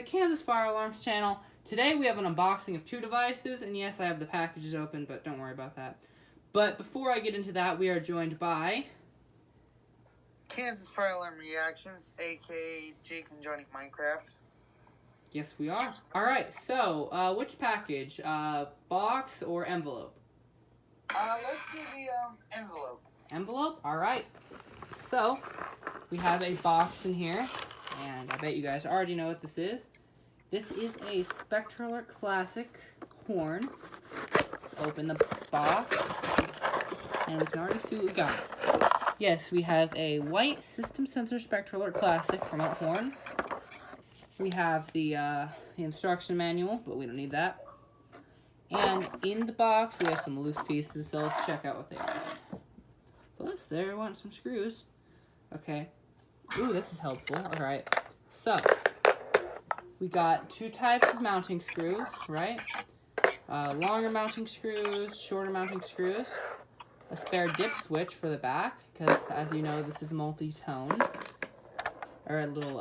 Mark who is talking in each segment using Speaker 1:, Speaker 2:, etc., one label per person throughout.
Speaker 1: the Kansas Fire Alarms channel. Today we have an unboxing of two devices, and yes, I have the packages open, but don't worry about that. But before I get into that, we are joined by...
Speaker 2: Kansas Fire Alarm Reactions, aka Jake and Johnny Minecraft.
Speaker 1: Yes, we are. Alright, so, which package? Box or envelope?
Speaker 2: Let's do the, envelope.
Speaker 1: Envelope? Alright. So, we have a box in here, and I bet you guys already know what this is. This is a Spectralert Classic horn. Let's open the box, and we can already see what we got. Yes, we have a white System Sensor Spectralert Classic remote horn. We have the instruction manual, but we don't need that. And in the box, we have some loose pieces, so let's check out what they are. First, there, want some screws. Okay. Ooh, this is helpful. Alright. So, we got two types of mounting screws, right? Longer mounting screws, shorter mounting screws. A spare dip switch for the back, because as you know, this is multi-tone. Or a little,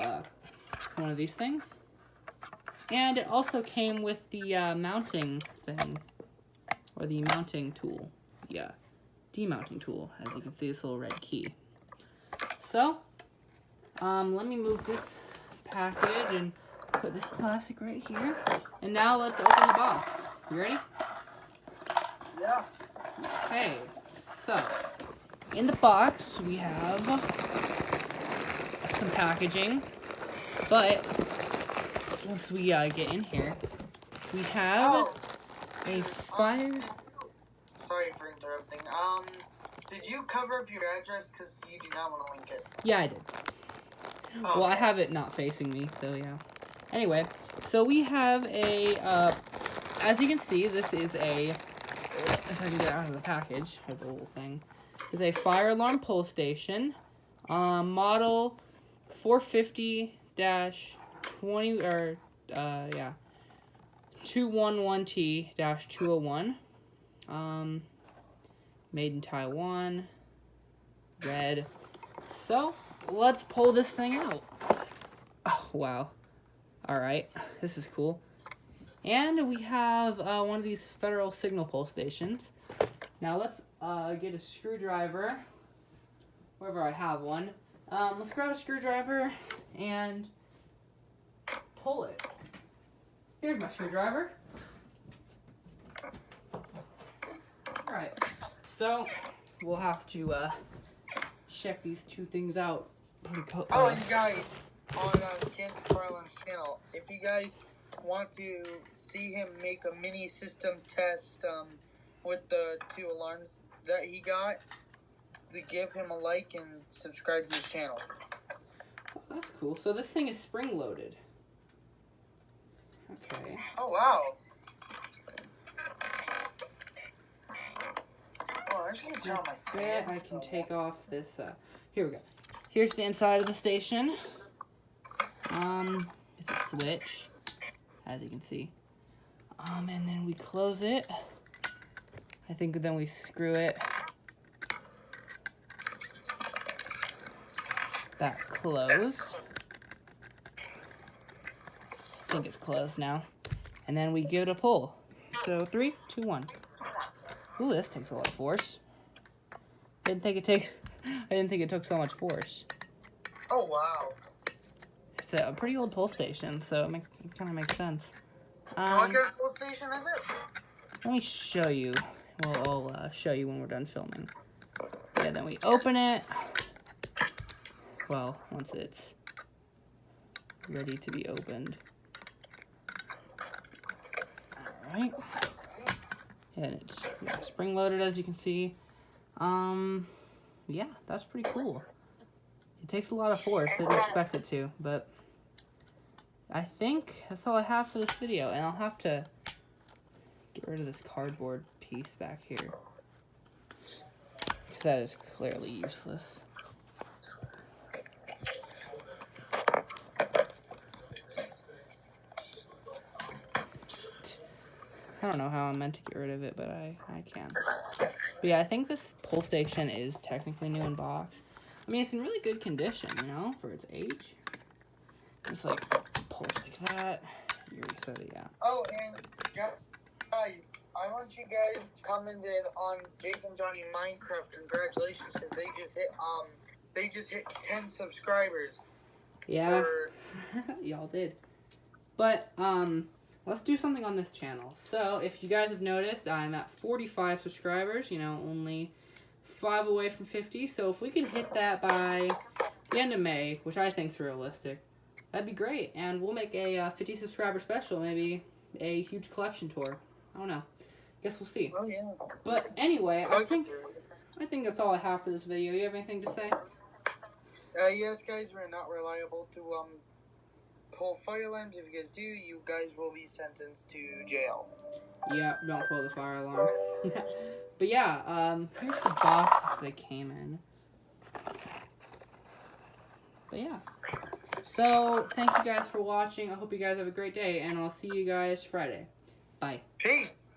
Speaker 1: one of these things. And it also came with the mounting thing, or the mounting tool. Yeah, demounting tool, as you can see, this little red key. So, let me move this package and put this classic right here. And now let's open the box. You ready?
Speaker 2: Yeah.
Speaker 1: Okay, so, in the box we have some packaging, but once we get in here, we have a fire...
Speaker 2: Sorry for interrupting. Did you cover up your address because you do not want to link it?
Speaker 1: Yeah, I did. Well, I have it not facing me, so yeah. Anyway, so we have a, as you can see, this is a, if I can get it out of the package, or the little thing, is a fire alarm pull station, model 450-20, or, yeah, 211T-201, made in Taiwan, red. So, let's pull this thing out. Oh, wow. Alright, this is cool. And we have one of these Federal Signal pull stations. Now let's get a screwdriver, wherever I have one. Let's grab a screwdriver and pull it. Here's my screwdriver. Alright, so we'll have to check these two things out.
Speaker 2: Oh, and guys, on Kansas Fire Alarm's channel, if you guys want to see him make a mini system test with the two alarms that he got, give him a like and subscribe to his channel.
Speaker 1: Oh, that's cool. So this thing is spring-loaded. Okay.
Speaker 2: Oh, wow. Oh, I should turn on my fan.
Speaker 1: I can take off this, here we go. Here's the inside of the station. It's a switch, as you can see. And then we close it. I think then we screw it. That's closed. I think it's closed now. And then we give it a pull. So 3, 2, 1. Ooh, this takes a lot of force. I didn't think it took so much force.
Speaker 2: Oh, wow.
Speaker 1: It's a pretty old pull station, so it kind of makes sense.
Speaker 2: What kind of pull station is it?
Speaker 1: Let me show you. Well, I'll show you when we're done filming. Yeah, then we open it. Well, once it's ready to be opened. Alright. And it's spring-loaded, as you can see. Yeah, that's pretty cool. It takes a lot of force. I didn't expect it to, but I think that's all I have for this video, and I'll have to get rid of this cardboard piece back here, because that is clearly useless. I don't know how I'm meant to get rid of it, but I can. So yeah, I think this pull station is technically new in box. I mean, it's in really good condition, you know, for its age. Just like course, like that. You already said it, yeah.
Speaker 2: Oh, and guys, I want you guys to comment on Jake and Johnny Minecraft. Congratulations, because they just hit 10 subscribers.
Speaker 1: Yeah, y'all did. But let's do something on this channel. So if you guys have noticed, I'm at 45 subscribers. You know, only 5 away from 50. So if we could hit that by the end of May, which I think is realistic, that'd be great. And we'll make a 50 subscriber special, maybe a huge collection tour. I don't know. Guess we'll see.
Speaker 2: Oh yeah.
Speaker 1: But anyway, I think that's all I have for this video. You have anything to say?
Speaker 2: Yes, guys, we're not reliable to pull fire alarms. If you guys do, you guys will be sentenced to jail.
Speaker 1: Yeah, don't pull the fire alarms. But yeah, here's the boxes they came in. But yeah. So, thank you guys for watching. I hope you guys have a great day, and I'll see you guys Friday. Bye.
Speaker 2: Peace.